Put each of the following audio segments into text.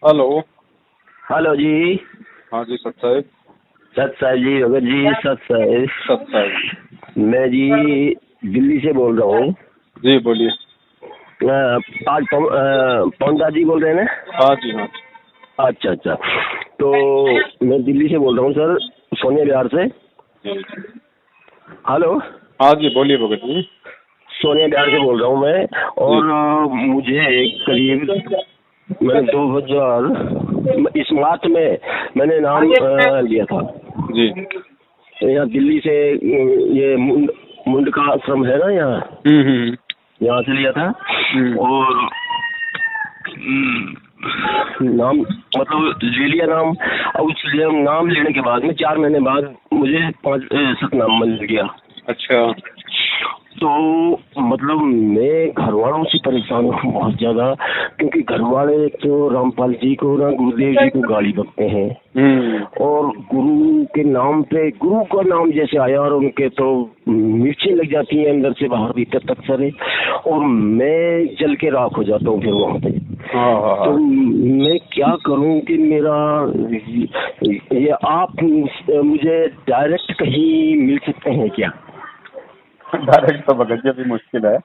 Hello. Hello जी। हाँ जी सत साहिब। सत साहिब जी, भगत जी, सत साहिब। सत साहिब। मैं जी दिल्ली से बोल रहा हूँ। जी बोलिए। आज पौंदा जी बोल रहे हैं ना? हाँ जी हाँ। अच्छा अच्छा। तो मैं दिल्ली से बोल रहा हूँ सर, सोनिया विहार से। हेलो। हाँ जी बोलिए भगत जी। सोनिया विहार से बोल रहा हूँ मैं। और मुझे करीब मैंने 2000 इस मार्च में मैंने नाम लिया था जी। यहाँ दिल्ली से। ये मुंड का आश्रम है ना यहाँ, यहाँ से लिया था। और नाम मतलब ले लिया नाम। और उस नाम लेने के बाद में 4 महीने बाद मुझे 5 नाम मिल गया। अच्छा। तो मतलब मैं घर वालों से परेशान हूँ बहुत ज्यादा, क्योंकि घर वाले तो रामपाल जी को ना गुरुदेव जी को गाली बकते हैं। और गुरु के नाम पे, गुरु का नाम जैसे आया और उनके तो मिर्चें लग जाती हैं अंदर से बाहर भीतर तक सरे, और मैं जल के राख हो जाता हूँ फिर वहाँ पे। तो मैं क्या करूँ कि मेरा ये आप मुझे डायरेक्ट कहीं मिल सकते हैं क्या? डायरेक्ट तो भगत जी अभी मुश्किल है।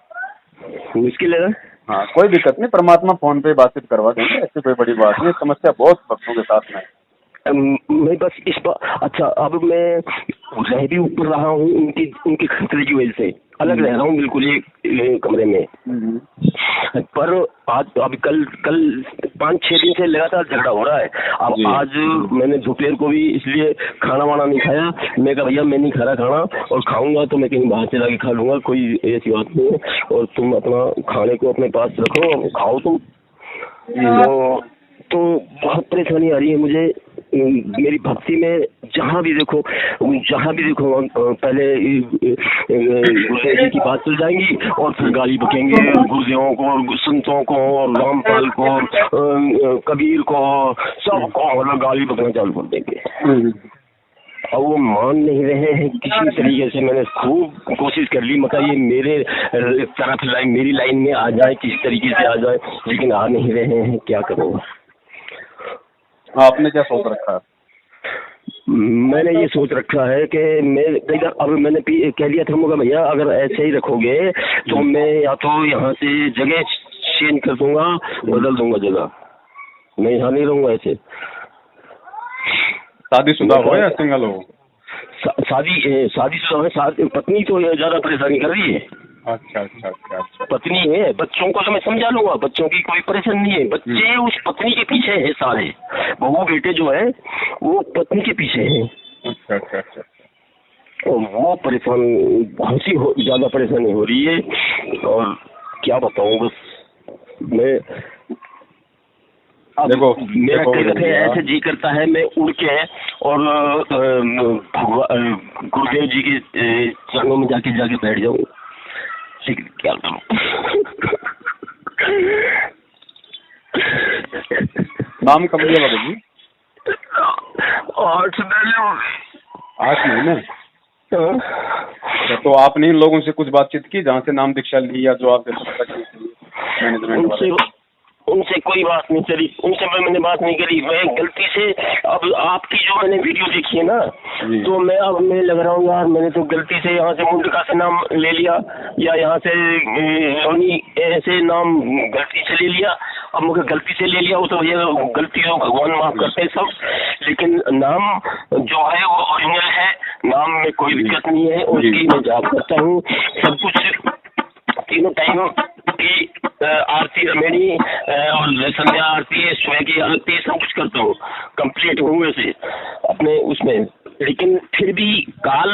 मुश्किल है ना? हाँ कोई दिक्कत नहीं, परमात्मा फोन पे बातचीत करवा देंगे, ऐसी कोई बड़ी बात नहीं। समस्या बहुत भक्तों के साथ में। मैं बस इस पर अच्छा, अब मैं रह भी ऊपर रहा हूँ उनके खतरे की वजह से, अलग रह रहा हूँ बिल्कुल एक कमरे में। पर आज अभी कल 5-6 दिन से लगातार झगड़ा हो रहा है। अब आज मैंने दोपहर को भी इसलिए खाना वाना नहीं खाया। मैं कहा भैया मैं नहीं खा रहा खाना, और खाऊंगा तो मैं कहीं बाहर से जाके खा लूंगा, कोई ऐसी बात नहीं है, और तुम अपना खाने को अपने पास रखो और खाओ तुम। तो बहुत परेशानी आ रही है मुझे मेरी भक्ति में। जहाँ भी देखो पहले गुरुदेव जी की बात चल जाएंगी और फिर गाली बकेंगे गुरुदेवों को और संतों को और रामपाल को और कबीर को, सबको मतलब गाली बकना चालू कर देंगे। और वो मान नहीं रहे हैं किसी तरीके से। मैंने खूब कोशिश कर ली, मतलब ये मेरे तरफ मेरी लाइन में आ जाए, किसी तरीके से आ जाए, लेकिन आ नहीं रहे हैं। क्या करूँगा? आपने क्या सोच रखा है? मैंने ये सोच रखा है कि मैं अब मैंने कह दिया था मुझे, भैया अगर ऐसे ही रखोगे तो मैं या तो यहाँ से जगह चेंज कर दूंगा, बदल दूंगा जगह, मैं यहाँ नहीं रहूंगा ऐसे। शादीशुदा हो या सिंगल हो? शादीशुदा है। पत्नी तो ज्यादा परेशानी कर रही है। अच्छा अच्छा अच्छा अच्छा। पत्नी है, बच्चों को तो मैं समझा लूंगा, बच्चों की कोई परेशानी नहीं है। बच्चे उस पत्नी के पीछे है सारे, बहू बेटे जो है वो पत्नी के पीछे है। अच्छा अच्छा अच्छा। और वो परेशान, बहुत ही ज्यादा परेशानी हो रही है। और क्या बताऊं, बस मैं देखो मेरा कई दफे ऐसे जी करता है मैं उड़ के और गुरुदेव जी के चरणों में जाके बैठ जाऊं, लेकिन क्या करूं? नाम कब लिया बाबा जी? 8 महीने हो गए। 8 महीने? तो आपने इन लोगों से कुछ बातचीत की जहाँ से नाम दीक्षा ली, या जो आपके मैनेजमेंट वाले? उनसे कोई बात नहीं चली, उनसे मैंने बात नहीं करी। मैं गलती से, अब आपकी जो मैंने वीडियो देखी है ना, तो मैं लग रहा हूँ यार, मैंने तो गलती से यहाँ से मुंडका से नाम ले लिया, या यहाँ से लोनी ऐसे नाम गलती से ले लिया। अब मुझे गलती से ले लिया, वो तो भैया गलती हो, भगवान माफ करते हैं सब, लेकिन नाम जो है वो ओरिजिनल है। नाम में कोई दिक्कत नहीं है, उसकी मैं जाप करता हूँ, सब कुछ तीनों टाइम की आरती रमेणी और संध्या आरती, सुबह की आरती, सब कुछ करता हूँ, कंप्लीट हूँ वैसे अपने उसमें। लेकिन फिर भी काल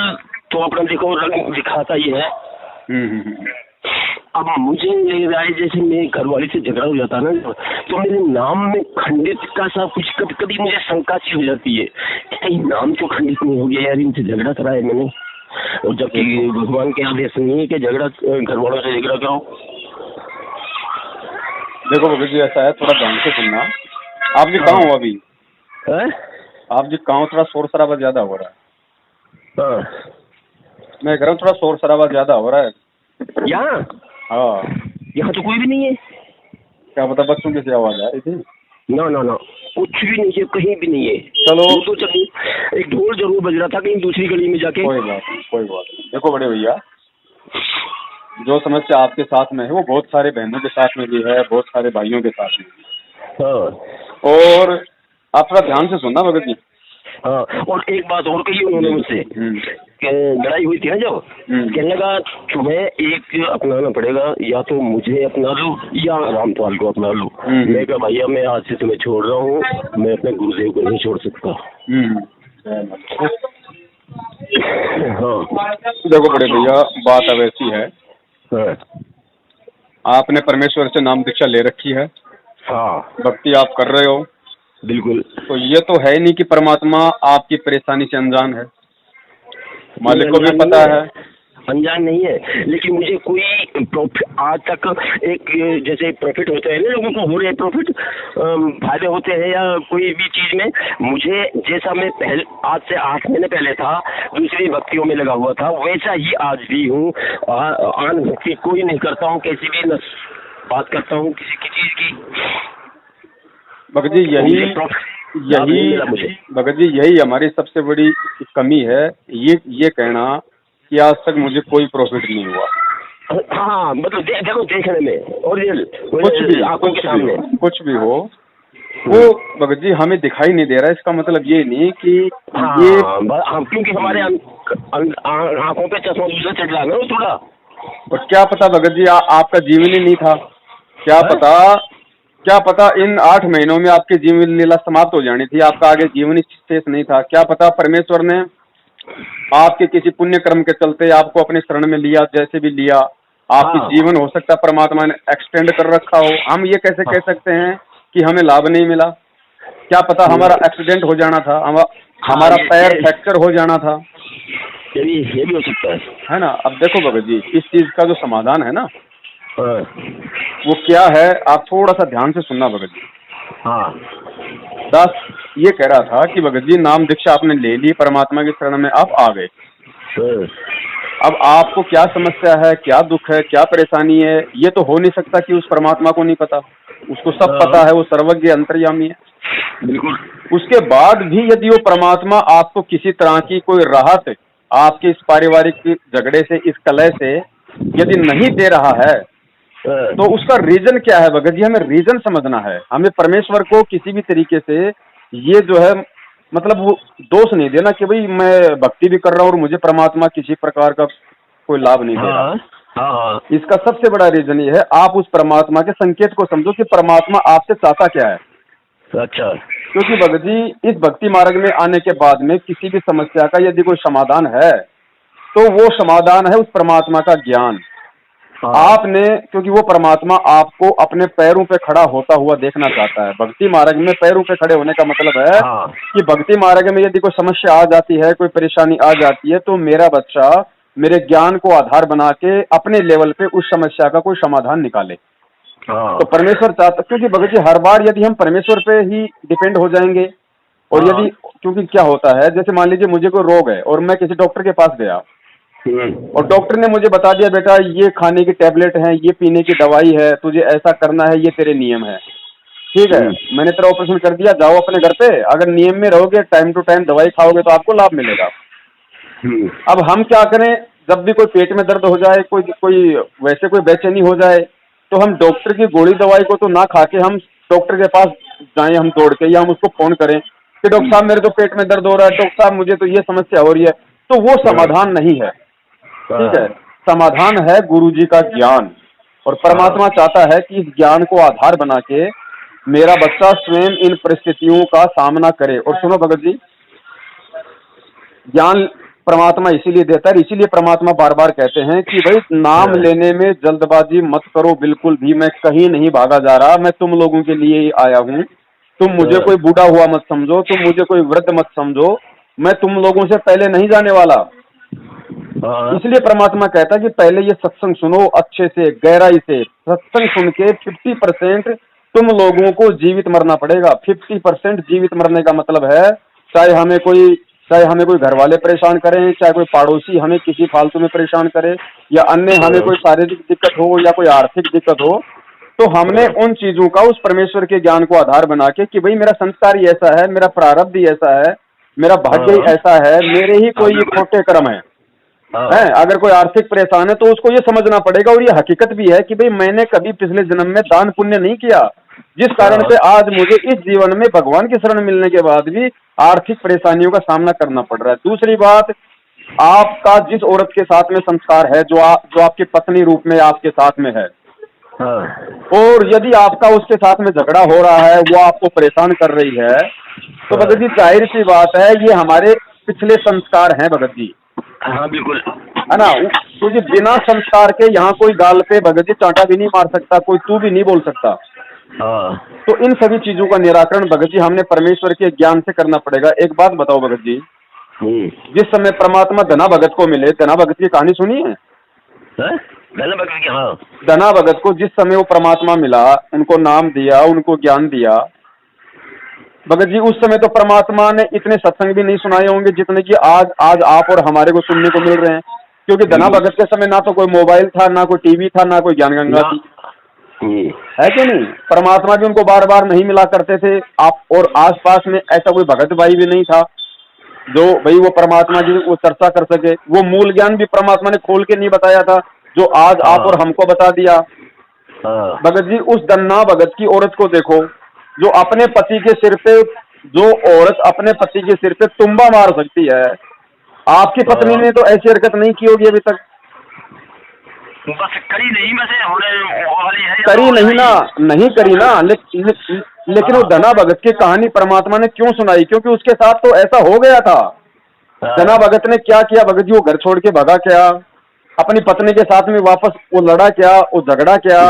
तो अपना देखो रंग दिखाता ही है। अब मुझे लग रहा है जैसे मेरे घर वाले से झगड़ा हो जाता है ना, तो मेरे नाम में खंडित का सा कुछ कभी मुझे शंका सी हो जाती है, कहीं नाम तो खंडित नहीं हो गया यार, इनसे झगड़ा करा है मैंने, और जबकि भगवान के आदेश नहीं है कि झगड़ा घर वालों से झगड़ा करो। देखो भगत जी ऐसा है, थोड़ा ध्यान से सुनना। आप जी कहाँ हो अभी? आप जी कहाँ हो? थोड़ा शोर शराबा ज्यादा हो रहा है। मैं कह रहा हूँ थोड़ा शोर शराबा ज्यादा हो रहा है यहाँ। हाँ यहाँ तो कोई भी नहीं है। क्या पता बच्चों की आवाज आ रही थी? ना ना ना, कुछ भी नहीं है, कहीं भी नहीं है। चलो तो चलिए, एक ढोल जरूर बज रहा था कहीं दूसरी गली में जाके। कोई बात नहीं, कोई बात नहीं। देखो बड़े भैया, जो समस्या आपके साथ में है वो बहुत सारे बहनों के साथ में भी है, बहुत सारे भाइयों के साथ में भी। हाँ। और आप थोड़ा ध्यान से सुनना भगत जी। हाँ, और एक बात और कही उन्होंने मुझसे, लड़ाई हुई थी ना जब, कहने लगा तुम्हें एक अपनाना पड़ेगा, या तो मुझे अपना लो या रामपाल को अपना लो। मैं कहा भैया मैं आज से तुम्हें छोड़ रहा हूँ, मैं अपने गुरुदेव को नहीं छोड़ सकता। हाँ देखो बड़े भैया, बात अब ऐसी है, हाँ आपने परमेश्वर से नाम दीक्षा ले रखी है, हाँ भक्ति आप कर रहे हो, बिल्कुल। तो ये तो है नहीं कि परमात्मा आपकी परेशानी से अनजान है, मालिक को भी पता है। अनजान नहीं है, लेकिन मुझे कोई आज तक एक जैसे प्रॉफिट होते हैं ना लोगों को, हो रहे प्रॉफिट फायदे होते हैं या कोई भी चीज में, मुझे जैसा मैं पहले आज से 8 महीने पहले था दूसरी भक्तियों में लगा हुआ था, वैसा ही आज भी हूँ। आन भक्ति कोई नहीं करता हूँ, कैसी भी बात करता हूँ किसी की चीज की। भगत जी यही भगत जी यही हमारी सबसे बड़ी कमी है, ये कहना कि आज तक मुझे कोई प्रॉफिट नहीं हुआ। हाँ मतलब देखो देखने में ओरिजिनल कुछ भी हो वो भगत जी हमें दिखाई नहीं दे रहा है। इसका मतलब ये नहीं कि ये क्योंकि हमारे आंखों पे चश्मा दूसरा चढ़ रहा है ना थोड़ा। और क्या पता भगत जी आपका जीवन ही नहीं था, क्या पता इन 8 महीनों में आपकी जीवन लीला समाप्त हो जानी थी, आपका आगे जीवन ही शेष नहीं था। क्या पता परमेश्वर ने आपके किसी पुण्य कर्म के चलते आपको अपने शरण में लिया, जैसे भी लिया आपकी जीवन हो सकता परमात्मा ने एक्सटेंड कर रखा हो। हम ये कैसे कह सकते हैं कि हमें लाभ नहीं मिला? क्या पता हमारा एक्सीडेंट हो जाना था, हमारा पैर फ्रैक्चर हो जाना था, ये भी हो सकता है ना। अब देखो भगत जी, इस चीज का जो समाधान है ना वो क्या है, आप थोड़ा सा ध्यान से सुनना भगत जी। हाँ दास ये कह रहा था कि भगत जी नाम दीक्षा आपने ले ली, परमात्मा की शरण में आप आ गए, अब आपको क्या समस्या है, क्या दुख है, क्या परेशानी है, ये तो हो नहीं सकता कि उस परमात्मा को नहीं पता। उसको सब पता है, वो सर्वज्ञ अंतर्यामी है। बिल्कुल। उसके बाद भी यदि वो परमात्मा आपको किसी तरह की कोई राहत आपके इस पारिवारिक झगड़े से, इस कलह से यदि नहीं दे रहा है तो उसका रीजन क्या है भगत जी? हमें रीजन समझना है। हमें परमेश्वर को किसी भी तरीके से ये जो है मतलब वो दोष नहीं देना कि भाई मैं भक्ति भी कर रहा हूँ और मुझे परमात्मा किसी प्रकार का कोई लाभ नहीं दे रहा। इसका सबसे बड़ा रीजन ये है, आप उस परमात्मा के संकेत को समझो कि परमात्मा आपसे चाहता क्या है। अच्छा। क्योंकि भगत जी इस भक्ति मार्ग में आने के बाद में किसी भी समस्या का यदि कोई समाधान है तो वो समाधान है उस परमात्मा का ज्ञान। आपने, क्योंकि वो परमात्मा आपको अपने पैरों पे खड़ा होता हुआ देखना चाहता है। भक्ति मार्ग में पैरों पे खड़े होने का मतलब है कि भक्ति मार्ग में यदि कोई समस्या आ जाती है, कोई परेशानी आ जाती है तो मेरा बच्चा मेरे ज्ञान को आधार बना के अपने लेवल पे उस समस्या का कोई समाधान निकाले। तो परमेश्वर चाहता, क्योंकि भगत जी हर बार यदि हम परमेश्वर पे ही डिपेंड हो जाएंगे और यदि, क्योंकि क्या होता है जैसे मान लीजिए मुझे कोई रोग है और मैं किसी डॉक्टर के पास गया और डॉक्टर ने मुझे बता दिया बेटा ये खाने की टैबलेट है, ये पीने की दवाई है, तुझे ऐसा करना है, ये तेरे नियम है, ठीक है, मैंने तेरा ऑपरेशन कर दिया, जाओ अपने घर पे। अगर नियम में रहोगे, टाइम टू टाइम दवाई खाओगे तो आपको लाभ मिलेगा। अब हम क्या करें, जब भी कोई पेट में दर्द हो जाए, कोई वैसे कोई बेचैनी हो जाए तो हम डॉक्टर की गोली दवाई को तो ना खा के हम डॉक्टर के पास जाएं, हम दौड़ के, या हम उसको फोन करें कि डॉक्टर साहब मेरे तो पेट में दर्द हो रहा है, डॉक्टर साहब मुझे तो ये समस्या हो रही है। तो वो समाधान नहीं है, ठीक है। समाधान है गुरुजी का ज्ञान, और परमात्मा चाहता है कि इस ज्ञान को आधार बना के मेरा बच्चा स्वयं इन परिस्थितियों का सामना करे। और सुनो भगत जी, ज्ञान परमात्मा इसीलिए देता है, इसीलिए परमात्मा बार बार कहते हैं कि भाई नाम लेने में जल्दबाजी मत करो बिल्कुल भी, मैं कहीं नहीं भागा जा रहा, मैं तुम लोगों के लिए ही आया हूँ। तुम मुझे कोई बूढ़ा हुआ मत समझो, तुम मुझे कोई वृद्ध मत समझो, मैं तुम लोगों से पहले नहीं जाने वाला। इसलिए परमात्मा कहता है कि पहले ये सत्संग सुनो अच्छे से, गहराई से। सत्संग सुन के 50% तुम लोगों को जीवित मरना पड़ेगा। 50% जीवित मरने का मतलब है चाहे हमें कोई घर वाले परेशान करें, चाहे कोई पड़ोसी हमें किसी फालतू में परेशान करे, या अन्य हमें कोई शारीरिक दिक्कत हो या कोई आर्थिक दिक्कत हो, तो हमने उन चीजों का उस परमेश्वर के ज्ञान को आधार बना के कि भाई मेरा संस्कार ही ऐसा है, मेरा प्रारब्ध ही ऐसा है, मेरा भाग्य ही ऐसा है, मेरे ही कोई ये खोटे कर्म है। अगर कोई आर्थिक परेशान है तो उसको ये समझना पड़ेगा, और ये हकीकत भी है कि भाई मैंने कभी पिछले जन्म में दान पुण्य नहीं किया, जिस कारण से आज मुझे इस जीवन में भगवान की शरण मिलने के बाद भी आर्थिक परेशानियों का सामना करना पड़ रहा है। दूसरी बात, आपका जिस औरत के साथ में संस्कार है, जो आपकी पत्नी रूप में आपके साथ में है, और यदि आपका उसके साथ में झगड़ा हो रहा है, वो आपको परेशान कर रही है, तो भगत जी जाहिर सी बात है ये हमारे पिछले संस्कार हैं भगत जी। हाँ बिल्कुल, है ना, क्योंकि बिना संस्कार के यहाँ कोई गाल पे भगत जी चांटा भी नहीं मार सकता, कोई तू भी नहीं बोल सकता। तो इन सभी चीजों का निराकरण भगत जी हमने परमेश्वर के ज्ञान से करना पड़ेगा। एक बात बताओ भगत जी, जिस समय परमात्मा धना भगत को मिले, धना भगत की कहानी सुनी है? धना भगत को जिस समय वो परमात्मा मिला, उनको नाम दिया, उनको ज्ञान दिया, भगत जी उस समय तो परमात्मा ने इतने सत्संग भी नहीं सुनाए होंगे जितने कि आज आप और हमारे को सुनने को मिल रहे हैं। क्योंकि धना भगत के समय ना तो कोई मोबाइल था, ना कोई टीवी था, ना कोई ज्ञान गंगा थी, है कि नहीं? परमात्मा भी उनको बार बार नहीं मिला करते थे। आप और आसपास में ऐसा कोई भगत भाई भी नहीं था जो भाई वो परमात्मा की वो चर्चा कर सके। वो मूल ज्ञान भी परमात्मा ने खोल के नहीं बताया था जो आज आप और हमको बता दिया। भगत जी उस धन्ना भगत की औरत को देखो, जो अपने पति के सिर पे, जो औरत अपने पति के सिर पे तुम्बा मार सकती है, आपकी पत्नी ने तो ऐसी हरकत नहीं की होगी अभी तक। बस करी नहीं, करी नहीं ना, नहीं करी ना, लेकिन वो धना भगत की कहानी परमात्मा ने क्यों सुनाई? क्योंकि उसके साथ तो ऐसा हो गया था। धना भगत ने क्या किया भगत जी? वो घर छोड़ के भगा क्या? अपनी पत्नी के साथ में वापस वो लड़ा क्या? वो झगड़ा क्या?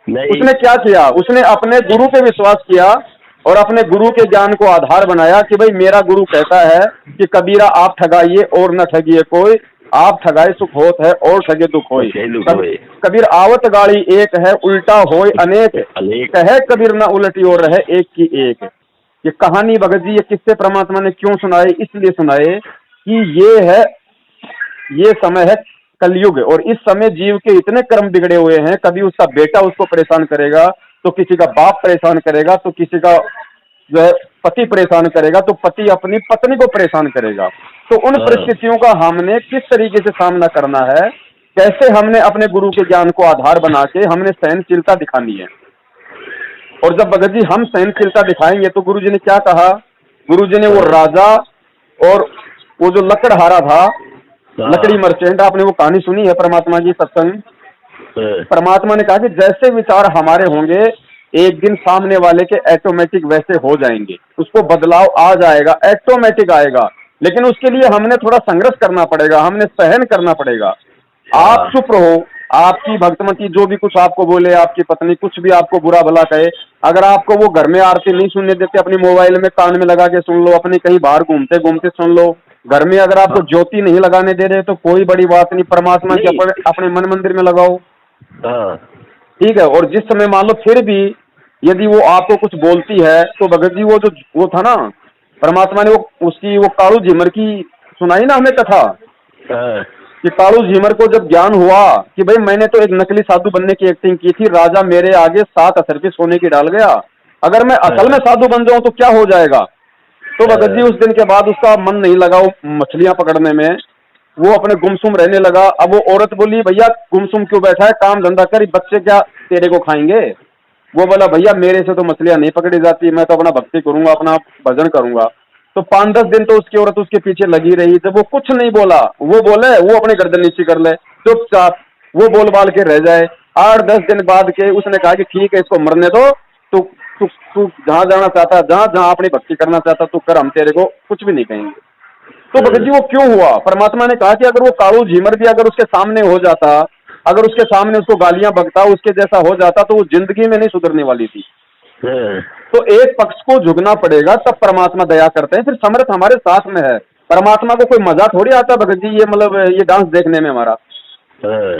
उसने क्या किया? उसने अपने गुरु पे विश्वास किया और अपने गुरु के ज्ञान को आधार बनाया कि भाई मेरा गुरु कहता है कि कबीरा आप ठगाइए और न ठगिए कोई, आप ठगाए सुख होत है और ठगे दुख होई। कबीर आवत गाड़ी एक है, उल्टा होय अनेक, कहे कबीर न उलटी और रहे एक की एक। ये कहानी भगत जी ये किससे परमात्मा ने क्यों सुनाए? इसलिए सुनाए कि ये समय है कलयुग, और इस समय जीव के इतने कर्म बिगड़े हुए हैं। कभी उसका बेटा उसको परेशान करेगा, तो किसी का बाप परेशान करेगा, तो किसी का जो है पति परेशान करेगा, तो पति अपनी पत्नी को परेशान करेगा। तो उन परिस्थितियों का हमने किस तरीके से सामना करना है, कैसे हमने अपने गुरु के ज्ञान को आधार बना के हमने सहनशीलता दिखानी है। और जब भगत जी हम सहनशीलता दिखाएंगे तो गुरु जी ने क्या कहा? गुरु जी ने वो राजा और वो जो लकड़हारा था, लकड़ी मर्चेंट, आपने वो कहानी सुनी है परमात्मा की सत्संग? परमात्मा ने कहा कि जैसे विचार हमारे होंगे एक दिन सामने वाले के ऑटोमेटिक वैसे हो जाएंगे, उसको बदलाव आ जाएगा, ऑटोमेटिक आएगा। लेकिन उसके लिए हमने थोड़ा संघर्ष करना पड़ेगा, हमने सहन करना पड़ेगा। आप चुप रहो, आपकी भक्तमती जो भी कुछ आपको बोले, आपकी पत्नी कुछ भी आपको बुरा भला कहे, अगर आपको वो घर में आरती नहीं सुनने देते, अपनी मोबाइल में कान में लगा के सुन लो, अपनी कहीं बाहर घूमते घूमते सुन लो। घर में अगर आपको ज्योति नहीं लगाने दे रहे तो कोई बड़ी बात नहीं, परमात्मा के अपने मन मंदिर में लगाओ, ठीक है। और जिस समय मान लो फिर भी यदि वो आपको कुछ बोलती है तो भगत जी वो था ना, परमात्मा ने वो कालू झीमर की सुनाई ना हमें कथा, कि कालू झीमर को जब ज्ञान हुआ कि भाई मैंने तो एक नकली साधु बनने की एक्टिंग की थी, राजा मेरे आगे 7 असर की सोने की डाल गया, अगर मैं असल में साधु बन जाऊं तो क्या हो जाएगा? तो भगत जी उस दिन के बाद उसका मन नहीं लगा वो मछलियां पकड़ने में, वो अपने गुमसुम रहने लगा। अब वो औरत बोली भैया गुमसुम क्यों बैठा है, काम धंधा कर, बच्चे क्या तेरे को खाएंगे? वो बोला भैया मेरे से तो मछलियां नहीं पकड़ी जाती, मैं तो अपना भक्ति करूंगा, अपना भजन करूंगा। तो 5-10 दिन तो उसकी औरत उसके पीछे लगी रही। जब वो कुछ नहीं बोला, वो बोले वो अपने गर्दन नीचे कर ले, चुपचाप वो बोल बाल के रह जाए। 8-10 दिन बाद के उसने कहा कि ठीक है इसको मरने दो, तू जहाँ जाना चाहता, जहाँ अपनी भक्ति करना चाहता तू कर, हम तेरे को कुछ भी नहीं कहेंगे। तो भगत जी वो क्यों हुआ? परमात्मा ने कहा कि अगर वो कालू झीमर भी अगर उसके सामने हो जाता, अगर उसके सामने उसको गालियां बकता, उसके जैसा हो जाता, तो वो जिंदगी में नहीं सुधरने वाली थी। तो एक पक्ष को झुकना पड़ेगा, तब परमात्मा दया करते हैं। फिर समर्थ हमारे साथ में है, परमात्मा को कोई मजा थोड़ी आता भगत जी ये मतलब ये डांस देखने में हमारा।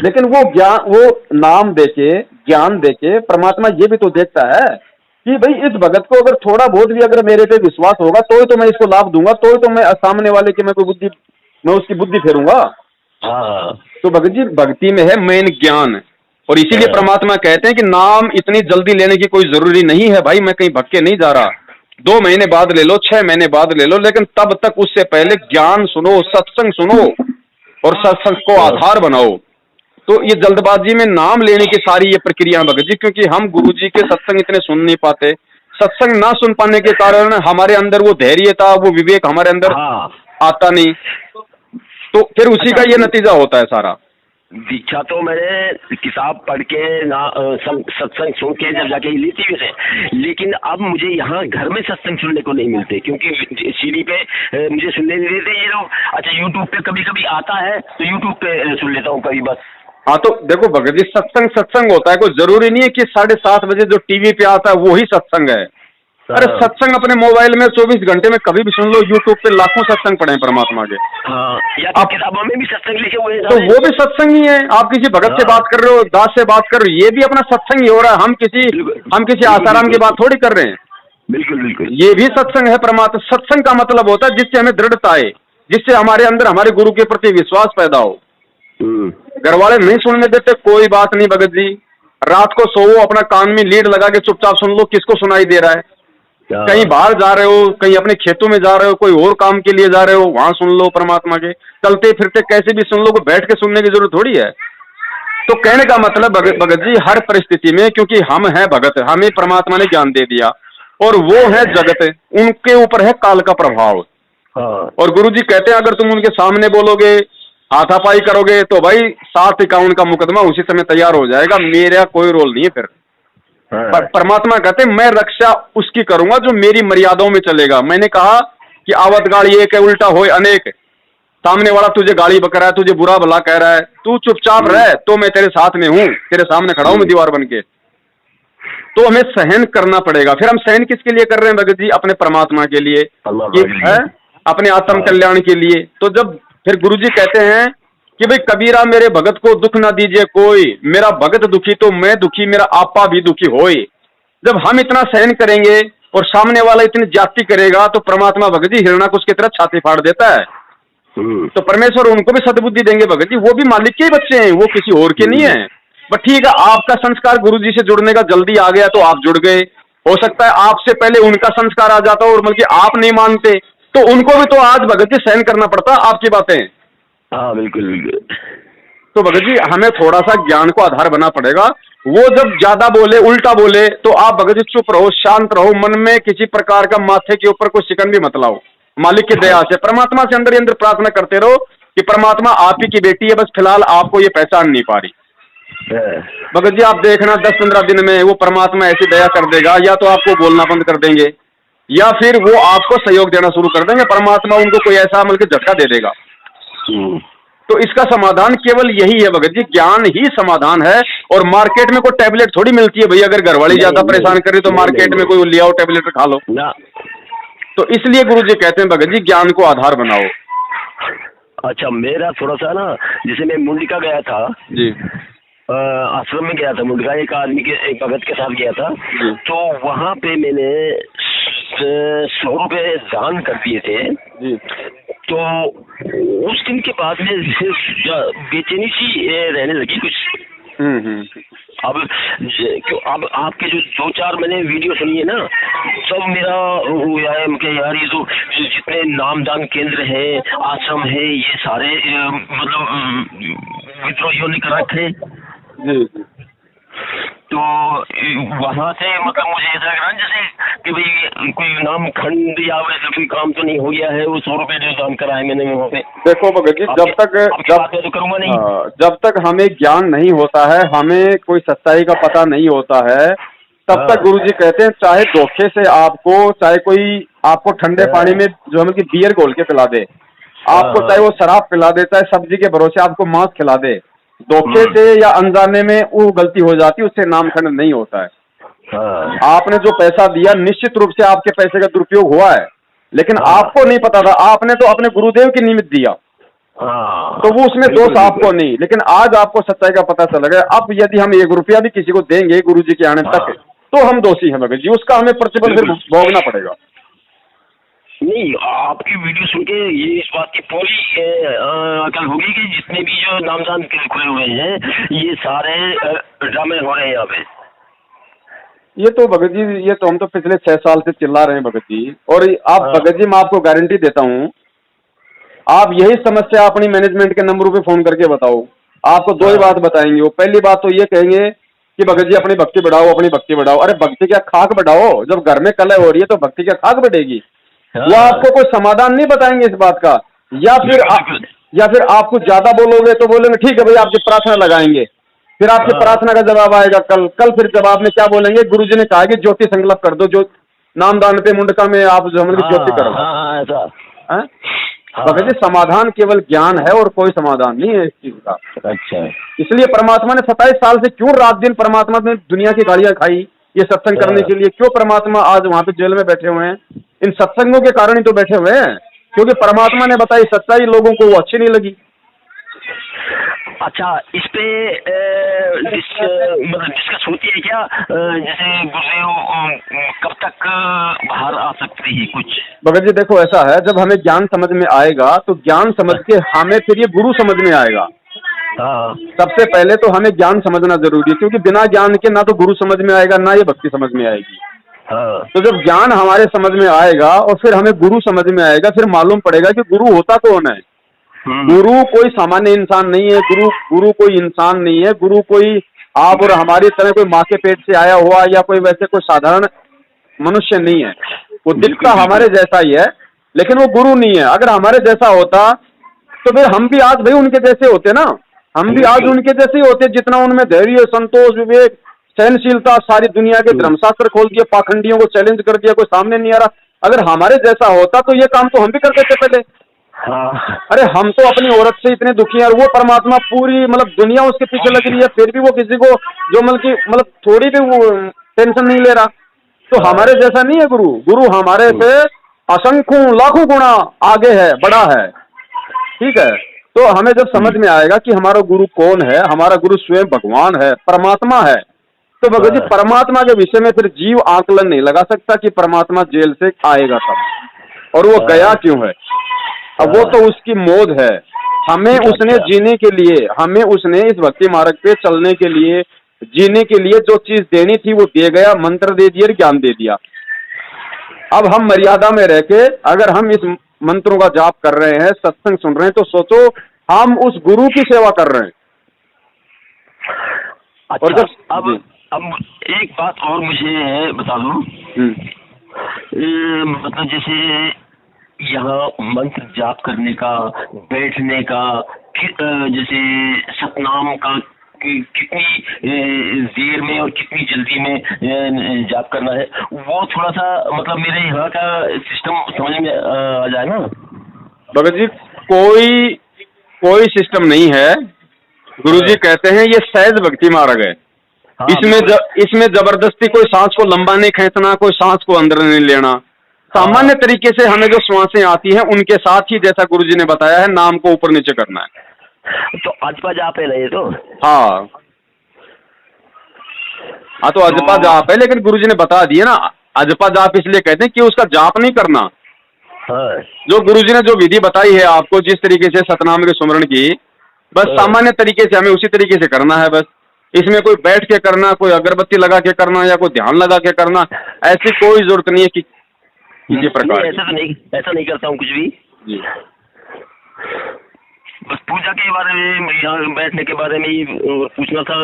लेकिन वो नाम देके ज्ञान देके परमात्मा ये भी तो देखता है कि भाई इस भगत को अगर थोड़ा बहुत भी अगर मेरे पे विश्वास होगा तो मैं इसको लाभ दूंगा, तो मैं सामने वाले की मैं उसकी बुद्धि फेरूंगा। तो भगत जी भक्ति में है मेन ज्ञान, और इसीलिए परमात्मा कहते हैं कि नाम इतनी जल्दी लेने की कोई जरूरी नहीं है भाई, मैं कहीं भटके नहीं जा रहा, 2 महीने बाद ले लो, 6 महीने बाद ले लो, लेकिन तब तक उससे पहले ज्ञान सुनो, सत्संग सुनो और सत्संग को आधार बनाओ। तो ये जल्दबाजी में नाम लेने की सारी ये प्रक्रिया भगत जी, क्योंकि हम गुरु जी के सत्संग इतने सुन नहीं पाते, सत्संग ना सुन पाने के कारण हमारे अंदर वो धैर्य था, वो विवेक हमारे अंदर आता नहीं, तो फिर उसी का ये नतीजा होता है सारा। दीक्षा तो मैंने किताब पढ़ के ना सत्संग सुन के जब जाके ली थी वैसे, लेकिन अब मुझे यहाँ घर में सत्संग सुनने को नहीं मिलते, क्योंकि सीढ़ी पे मुझे सुनने नहीं देते ये लोग। अच्छा यूट्यूब पे कभी कभी आता है तो यूट्यूब पे सुन लेता हूँ कभी बस। हाँ तो देखो भगत जी, सत्संग होता है, कोई जरूरी नहीं है कि 7:30 बजे जो टीवी पे आता है वो ही सत्संग है। अरे सत्संग अपने मोबाइल में 24 घंटे में कभी भी सुन लो, यूट्यूब पे लाखों सत्संग पढ़े हैं परमात्मा के। या तो किताबों में भी सत्संग लिखे हुए हैं, तो वो भी सत्संग ही है। आप किसी भगत से बात कर रहे हो, दास से बात कर रहे हो, ये भी अपना सत्संग ही हो रहा है। हम किसी आसाराम की बात थोड़ी कर रहे हैं। बिल्कुल बिल्कुल, ये भी सत्संग है। परमात्मा सत्संग का मतलब होता है जिससे हमें दृढ़ता आए, जिससे हमारे अंदर हमारे गुरु के प्रति विश्वास पैदा हो। घर वाले नहीं सुनने देते, कोई बात नहीं भगत जी, रात को सोओ, अपना कान में लीड लगा के चुपचाप सुन लो, किसको सुनाई दे रहा है। कहीं बाहर जा रहे हो, कहीं अपने खेतों में जा रहे हो, कोई और काम के लिए जा रहे हो, वहां सुन लो परमात्मा के, चलते फिरते कैसे भी सुन लो, को बैठ के सुनने की जरूरत थोड़ी है। तो कहने का मतलब भगत जी, हर परिस्थिति में, क्योंकि हम हैं भगत, हमें परमात्मा ने ज्ञान दे दिया और वो है जगत, उनके ऊपर है काल का प्रभाव। और गुरु जी कहते हैं अगर तुम उनके सामने बोलोगे, हाथापाई करोगे, तो भाई 751 का मुकदमा उसी समय तैयार हो जाएगा, मेरा कोई रोल नहीं है फिर। परमात्मा कहते हैं मैं रक्षा उसकी करूंगा जो मेरी मर्यादाओं में चलेगा। मैंने कहा कि आवत गाड़ी एक है, उल्टा होए अनेक, सामने वाला तुझे गाली बक रहा है, तुझे बुरा भला कह रहा है, तू चुपचाप रह, तो मैं तेरे साथ में हूं, तेरे सामने खड़ा हूं मैं दीवार बन के। तो हमें सहन करना पड़ेगा। फिर हम सहन किसके लिए कर रहे हैं भगत जी? अपने परमात्मा के लिए, अपने आत्म कल्याण के लिए। तो जब फिर गुरु जी कहते हैं कि भाई कबीरा मेरे भगत को दुख ना दीजिए कोई, मेरा भगत दुखी तो मैं दुखी, मेरा आपा भी दुखी होए। जब हम इतना सहन करेंगे और सामने वाला इतनी जाति करेगा, तो परमात्मा भगत जी हिरणाकुश की तरह छाती फाड़ देता है। तो परमेश्वर उनको भी सद्बुद्धि देंगे भगत जी, वो भी मालिक के ही बच्चे हैं, वो किसी और के नहीं है। बट ठीक है, आपका संस्कार गुरु जी से जुड़ने का जल्दी आ गया तो आप जुड़ गए। हो सकता है आपसे पहले उनका संस्कार आ जाता और बल्कि आप नहीं मानते, तो उनको भी तो आज भगत जी सहन करना पड़ता आपकी बातें। हाँ बिल्कुल बिल्कुल। तो भगत जी हमें थोड़ा सा ज्ञान को आधार बना पड़ेगा। वो जब ज्यादा बोले, उल्टा बोले, तो आप भगत जी चुप रहो, शांत रहो, मन में किसी प्रकार का माथे के ऊपर कोई शिकन भी मत लाओ। मालिक की दया से, परमात्मा से अंदर ही अंदर प्रार्थना करते रहो कि परमात्मा आप ही की बेटी है, बस फिलहाल आपको ये पहचान नहीं पा रही। भगत जी आप देखना 10-15 दिन में वो परमात्मा ऐसी दया कर देगा, या तो आपको बोलना बंद कर देंगे या फिर वो आपको सहयोग देना शुरू कर देंगे। परमात्मा उनको कोई ऐसा अमल के झटका दे देगा। तो इसका समाधान केवल यही है भगत जी, ज्ञान ही समाधान है। और मार्केट में कोई टैबलेट थोड़ी मिलती है भैया, अगर घरवाली ज्यादा परेशान करे तो मार्केट में कोई ले आओ टैबलेट खा लो। तो इसलिए गुरु जी कहते हैं भगत जी ज्ञान को आधार बनाओ। अच्छा मेरा थोड़ा सा ना, जैसे मैं मुंडिका गया था जी, आश्रम में गया था मुंडिका, एक आदमी के, एक भगत के साथ गया था। तो वहाँ पे मैंने 100 रुपए दान कर दिए थे जी। तो उस दिन के बाद में बेचैनी सी रहने लगी कुछ। अब आपके जो 2-4 मैंने वीडियो सुनी है ना, सब मेरा हुआ है कि यार ये जो जितने नामदान केंद्र है, आश्रम है, ये सारे मतलब विद्रोहियों ने कर रखे जी। तो वहाँ से मतलब मुझे ऐसा लग रहा है जैसे कि भाई कोई नाम खंड या वैसे कोई काम तो नहीं हो गया है। वो 100 रुपए जो दान कराए मैंने वहाँ पे। देखो भगत जी, जब तक हमें ज्ञान नहीं होता है, हमें कोई सच्चाई का पता नहीं होता है, तब तक गुरु जी कहते हैं चाहे धोखे से आपको, चाहे कोई आपको ठंडे पानी में जो है कि बियर घोल के पिला दे, आपको चाहे वो शराब पिला दे, चाहे सब्जी के भरोसे आपको मांस खिला दे, धोखे से या अनजाने में वो गलती हो जाती, उससे नामखंड नहीं होता है। आपने जो पैसा दिया निश्चित रूप से आपके पैसे का दुरुपयोग हुआ है, लेकिन आपको नहीं पता था, आपने तो अपने गुरुदेव के निमित्त दिया, तो वो उसमें दोष आपको नहीं। लेकिन आज आपको सच्चाई का पता चल गया। अब यदि हम 1 रुपया भी किसी को देंगे गुरु जी के आने तक, तो हम दोषी हैं भगत जी, उसका हमें प्रतिफल फिर भोगना पड़ेगा। नहीं, आपकी वीडियो सुन के ये इस बात की पूरी अकल होगी कि जितने भी जो नामदान खुले हुए हैं ये सारे ड्रामे हो रहे हैं यहाँ पे। ये तो भगत जी, ये तो हम तो पिछले 6 साल से चिल्ला रहे हैं भगत जी। और आप भगत जी, मैं आपको गारंटी देता हूँ, आप यही समस्या अपनी मैनेजमेंट के नंबरों पे फोन करके बताओ, आपको दो ही बात बताएंगे। वो पहली बात तो ये कहेंगे कि भगत जी अपनी भक्ति बढ़ाओ, अपनी भक्ति बढ़ाओ। अरे भक्ति क्या खाक बढ़ाओ, जब घर में कलह हो रही है तो भक्ति क्या खाक बढ़ेगी? वो आपको कोई समाधान नहीं बताएंगे इस बात का। या फिर आप कुछ ज्यादा बोलोगे तो बोलेंगे ठीक है भाई आपकी प्रार्थना लगाएंगे, फिर आपकी प्रार्थना का जवाब आएगा कल फिर जवाब में क्या बोलेंगे, गुरुजी ने कहा कि ज्योति संकल्प कर दो, जो नामदान पे मुंडका में आप जो हमने ज्योति करो। भगत जी समाधान केवल ज्ञान है और कोई समाधान नहीं है इस चीज का। अच्छा, इसलिए परमात्मा ने 27 साल से क्यों रात दिन परमात्मा ने दुनिया की गालियां खाई ये सत्संग करने के लिए? क्यों परमात्मा आज वहां पे जेल में बैठे हुए हैं? इन सत्संगों के कारण ही तो बैठे हुए हैं, क्योंकि परमात्मा ने बताई सच्चाई, लोगों को वो अच्छी नहीं लगी। अच्छा, इस पे मतलब डिस्कस होती है क्या? जैसे गुरुदेव कब तक बाहर आ सकती है कुछ? भगत जी देखो ऐसा है, जब हमें ज्ञान समझ में आएगा तो ज्ञान समझ के हमें फिर ये गुरु समझ में आएगा। सबसे पहले तो हमें ज्ञान समझना जरूरी है, क्योंकि बिना ज्ञान के ना तो गुरु समझ में आएगा ना ये भक्ति समझ में आएगी। तो जब ज्ञान हमारे समझ में आएगा और फिर हमें गुरु समझ में आएगा, फिर मालूम पड़ेगा कि गुरु होता कौन है। गुरु कोई सामान्य इंसान नहीं है, गुरु कोई इंसान नहीं है, गुरु कोई आप और हमारी तरह कोई माँ के पेट से आया हुआ या कोई वैसे कोई साधारण मनुष्य नहीं है। वो दिखता हमारे जैसा ही है लेकिन वो गुरु नहीं है। अगर हमारे जैसा होता तो फिर हम भी आज भाई उनके जैसे होते ना, हम भी आज उनके जैसे ही होते, जितना उनमें धैर्य, संतोष, विवेक, सहनशीलता, सारी दुनिया के धर्मशास्त्र खोल दिए, पाखंडियों को चैलेंज कर दिया, कोई सामने नहीं आ रहा। अगर हमारे जैसा होता तो ये काम तो हम भी करते थे पहले। अरे हम तो अपनी औरत से इतने दुखी हैं और वो परमात्मा पूरी मतलब दुनिया उसके पीछे लग रही है, फिर भी वो किसी को जो मतलब थोड़ी भी वो टेंशन नहीं ले रहा। तो हमारे जैसा नहीं है गुरु। गुरु हमारे से असंख्यों लाखों गुना आगे है, बड़ा है। ठीक है, तो हमें जब समझ में आएगा कि हमारा गुरु कौन है, हमारा गुरु स्वयं भगवान है, परमात्मा है, तो भगत जी परमात्मा के विषय में फिर जीव आकलन नहीं लगा सकता कि परमात्मा जेल से आएगा कब और वो गया क्यों है। अब वो तो उसकी मौज है। हमें उसने जीने के लिए, हमें उसने इस भक्ति मार्ग पे चलने के लिए, जीने के लिए जो चीज देनी थी वो दे गया, मंत्र दे दिया, ज्ञान दे दिया। अब हम मर्यादा में रह के अगर हम इस मंत्रों का जाप कर रहे हैं, सत्संग सुन रहे हैं, तो सोचो हम उस गुरु की सेवा कर रहे हैं। अच्छा, और जब अब एक बात और मुझे बता दो, मतलब जैसे यहाँ मंत्र जाप करने का, बैठने का, जैसे सतनाम का कितनी देर में और कितनी जल्दी में जाप करना है, वो थोड़ा सा मतलब मेरे यहाँ का सिस्टम समझ में आ जाए ना। भगत जी कोई सिस्टम नहीं है। गुरुजी कहते हैं ये सहज भक्ति मार्ग है। इसमें जबरदस्ती कोई सांस को लंबा नहीं खींचना, कोई सांस को अंदर नहीं लेना। सामान्य तरीके से हमें जो श्वासें आती हैं उनके साथ ही, जैसा गुरुजी ने बताया है, नाम को ऊपर नीचे करना है। तो अजपा जाप है ना ये? तो हाँ तो अजपा जाप है, लेकिन गुरुजी ने बता दिया ना, अजपा जाप इसलिए कहते हैं कि उसका जाप नहीं करना। जो गुरुजी ने जो विधि बताई है आपको, जिस तरीके से सतनाम के सुमरण की, बस सामान्य तरीके से हमें उसी तरीके से करना है। बस इसमें कोई बैठ के करना, कोई अगरबत्ती लगा के करना या कोई ध्यान लगा के करना, ऐसी कोई जरूरत नहीं है कि किसी प्रकार। ऐसा नहीं करता हूँ कुछ भी जी। बस पूजा के बारे में, यहाँ बैठने के बारे में पूछना था,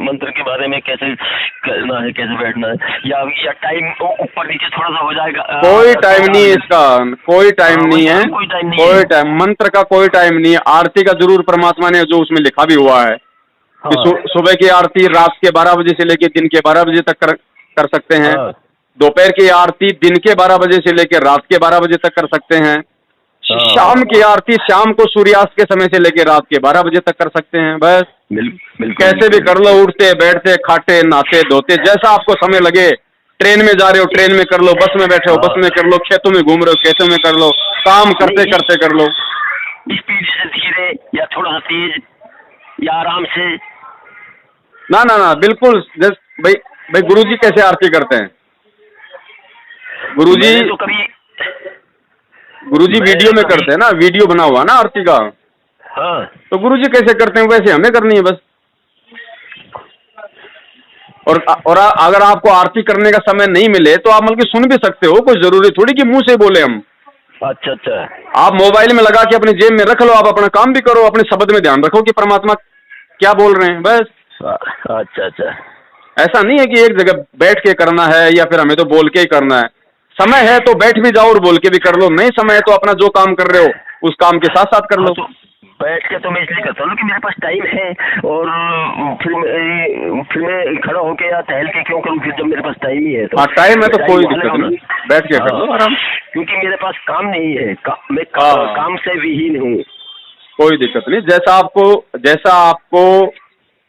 मंत्र के बारे में कैसे करना है, कैसे बैठना है, या टाइम ऊपर नीचे थोड़ा सा हो जाएगा। कोई टाइम नहीं है इसका, कोई टाइम नहीं है, कोई टाइम मंत्र का कोई टाइम नहीं है। आरती का जरूर परमात्मा ने जो उसमें लिखा भी हुआ है कि सुबह की आरती रात के 12 बजे से लेकर दिन के 12 बजे तक कर सकते हैं। दोपहर की आरती दिन के 12 बजे से लेकर रात के 12 बजे तक कर सकते हैं। शाम की आरती शाम को सूर्यास्त के समय से लेकर रात के 12 बजे तक कर सकते हैं। बस कैसे भी कर लो, उठते बैठते, खाते नहाते धोते, जैसा आपको समय लगे। ट्रेन में जा रहे हो ट्रेन में कर लो, बस में बैठे हो बस में कर लो, खेतों में घूम रहे हो खेतों में कर लो, काम करते करते कर लो। स्पीड से धीरे या थोड़ा सा तेज या आराम से? ना बिल्कुल। भाई गुरुजी कैसे आरती करते हैं? गुरुजी गुरुजी वीडियो में करते हैं ना, वीडियो बना हुआ ना आरती का। हाँ। तो गुरुजी कैसे करते हैं वैसे हमें करनी है बस। और अगर आपको आरती करने का समय नहीं मिले तो आप बल्कि सुन भी सकते हो, कोई जरूरी थोड़ी कि मुंह से बोले हम। अच्छा अच्छा। आप मोबाइल में लगा के अपनी जेब में रख लो, आप अपना काम भी करो, अपने शब्द में ध्यान रखो कि परमात्मा क्या बोल रहे हैं बस। अच्छा अच्छा। ऐसा नहीं है कि एक जगह बैठ के करना है या फिर हमें तो बोल के ही करना है। समय है तो बैठ भी जाओ और बोल के भी कर लो, नहीं समय है तो अपना जो काम कर रहे हो उस काम के साथ साथ कर लो। तो बैठ के तो मैं इसलिए करता हूँ कि मेरे पास टाइम है, और फिर मैं खड़ा होके या टहल के क्यों करूँ फिर जब मेरे पास टाइम ही है तो। हाँ टाइम है तो कोई दिक्कत नहीं, बैठ के कर लो आराम। क्योंकि मेरे पास काम नहीं है, मैं काम से विहीन हूँ। कोई दिक्कत नहीं, जैसा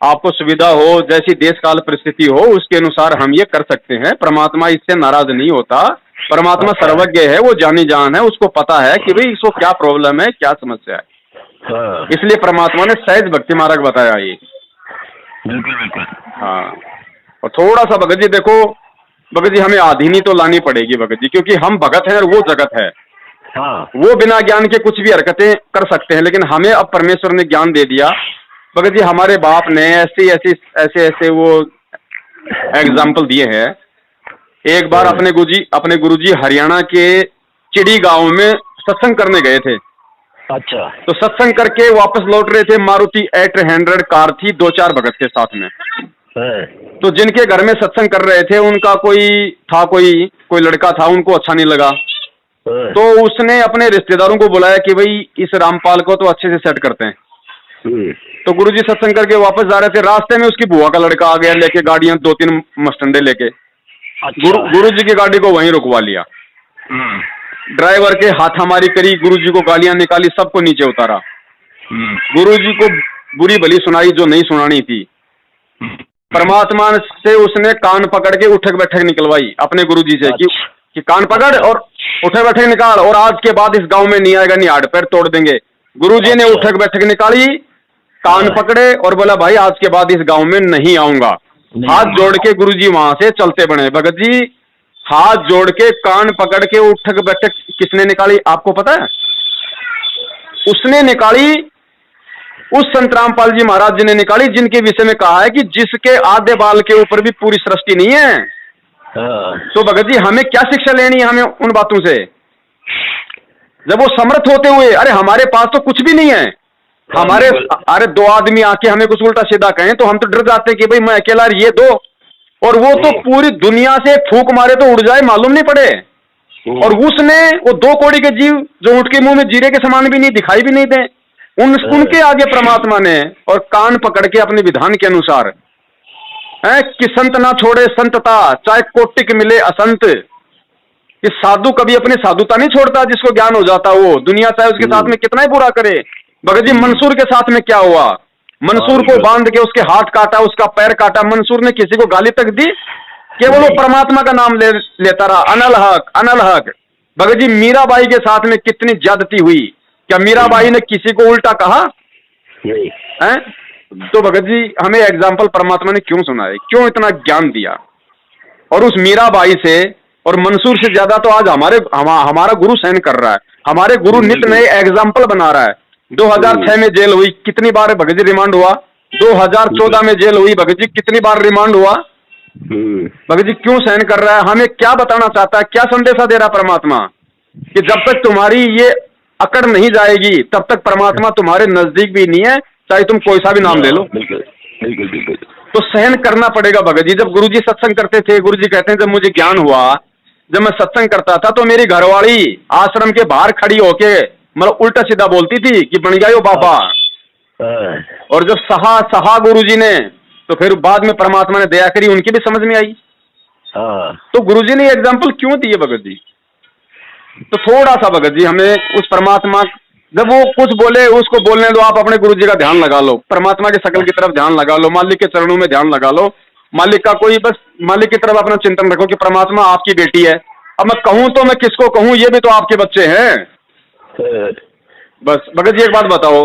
आपको सुविधा हो, जैसी देश काल परिस्थिति हो उसके अनुसार हम ये कर सकते हैं। परमात्मा इससे नाराज नहीं होता। परमात्मा सर्वज्ञ है, वो जानी जान है, उसको पता है कि भाई इसको क्या प्रॉब्लम है, क्या समस्या है। इसलिए परमात्मा ने सहज भक्ति मार्ग बताया ये। बिल्कुल बिल्कुल। हाँ, और थोड़ा सा भगत जी देखो, भगत जी हमें आधीनी तो लानी पड़ेगी भगत जी, क्योंकि हम भगत हैं और वो जगत है। हाँ। वो बिना ज्ञान के कुछ भी हरकतें कर सकते हैं, लेकिन हमें अब परमेश्वर ने ज्ञान दे दिया। भगत जी हमारे बाप ने ऐसे वो एग्जाम्पल दिए हैं। एक बार अपने गुरुजी हरियाणा के चिड़ी गांव में सत्संग करने गए थे। अच्छा। तो सत्संग करके वापस लौट रहे थे, मारुति 800 कार थी, 2-4 भगत के साथ में। तो जिनके घर में सत्संग कर रहे थे उनका कोई लड़का था, उनको अच्छा नहीं लगा। तो उसने अपने रिश्तेदारों को बुलाया कि भाई इस रामपाल को तो अच्छे से सेट करते हैं। तो गुरुजी सत्संग करके वापस जा रहे थे, रास्ते में उसकी बुआ का लड़का आ गया लेके गाड़ियां 2-3 मस्टंडे लेके। अच्छा। गुरुजी की गाड़ी को वहीं रुकवा लिया। ड्राइवर के हाथामारी करी, गुरुजी को गालियां निकाली, सबको नीचे उतारा। गुरुजी को बुरी भली सुनाई जो नहीं सुनानी थी। परमात्मा से उसने कान पकड़ के उठक बैठक निकलवाई अपने गुरुजी से। अच्छा। कि कान पकड़ और उठक बैठक निकाल, और आज के बाद इस गांव में नहीं आएगा, नहीं हाड़ पैर तोड़ देंगे। गुरुजी ने उठक बैठक निकाली, कान पकड़े और बोला भाई आज के बाद इस गांव में नहीं आऊंगा। हाथ जोड़ के गुरुजी वहां से चलते बने। भगत जी हाथ जोड़ के कान पकड़ के उठक बैठक किसने निकाली आपको पता है? उसने निकाली, उस संत रामपाल जी महाराज जी ने निकाली, जिनके विषय में कहा है कि जिसके आधे बाल के ऊपर भी पूरी सृष्टि नहीं है। तो भगत जी हमें क्या शिक्षा लेनी है हमें उन बातों से, जब वो समर्थ होते हुए? अरे हमारे पास तो कुछ भी नहीं है, अरे 2 आदमी आके हमें कुछ उल्टा सीधा कहें तो हम तो डर जाते हैं कि भाई मैं अकेला ये दो, और वो तो पूरी दुनिया से फूंक मारे तो उड़ जाए मालूम नहीं पड़े। और उसने वो 2 कौड़ी के जीव जो उठ के मुंह में जीरे के समान भी नहीं दिखाई भी नहीं दे, उनके आगे परमात्मा ने और कान पकड़ के अपने विधान के अनुसार है कि संत ना छोड़े संतता, चाहे कोटिक मिले असंत। कि साधु कभी अपनी साधुता नहीं छोड़ता, जिसको ज्ञान हो जाता वो दुनिया चाहे उसके साथ में कितना ही बुरा करे। भगत जी मंसूर के साथ में क्या हुआ? मंसूर को बांध के उसके हाथ काटा, उसका पैर काटा, मंसूर ने किसी को गाली तक दी, केवल वो परमात्मा का नाम लेता रहा, अनल हक अनल हक। भगत जी मीराबाई के साथ में कितनी ज्यादती हुई, क्या मीराबाई ने किसी को उल्टा कहा है? तो भगत जी हमें एग्जाम्पल परमात्मा ने क्यों सुनाए, क्यों इतना ज्ञान दिया? और उस मीराबाई से और मंसूर से ज्यादा तो आज हमारा गुरु सहन कर रहा है। हमारे गुरु नित नए एग्जाम्पल बना रहा है। 2006 में जेल हुई, कितनी बार भगत जी रिमांड हुआ? 2014 में जेल हुई, भगत जी कितनी बार रिमांड हुआ? भगत जी क्यों सहन कर रहा है? हमें क्या बताना चाहता है, क्या संदेशा दे रहा परमात्मा? कि जब तक तुम्हारी ये अकड़ नहीं जाएगी तब तक परमात्मा तुम्हारे नजदीक भी नहीं है, चाहे तुम कोई सा भी नाम ले लो। बिल्कुल। तो सहन करना पड़ेगा भगत जी। जब गुरुजी सत्संग करते थे, गुरुजी कहते हैं जब मुझे ज्ञान हुआ, जब मैं सत्संग करता था तो मेरी घरवाली आश्रम के बाहर खड़ी होके मतलब उल्टा सीधा बोलती थी कि बन गया यो बाबा। और जब सहा गुरुजी ने, तो फिर बाद में परमात्मा ने दया करी, उनकी भी समझ में आई। तो गुरुजी ने एग्जाम्पल क्यों दिए भगत जी? तो थोड़ा सा भगत जी हमें उस परमात्मा, जब वो कुछ बोले उसको बोलने दो, आप अपने गुरुजी का ध्यान लगा लो, परमात्मा के शकल की तरफ ध्यान लगा लो, मालिक के चरणों में ध्यान लगा लो, मालिक का बस मालिक की तरफ अपना चिंतन रखो कि परमात्मा आपकी बेटी है। अब मैं कहूं तो मैं किसको कहूं, ये भी तो आपके बच्चे हैं। बस भगत जी एक बात बताओ,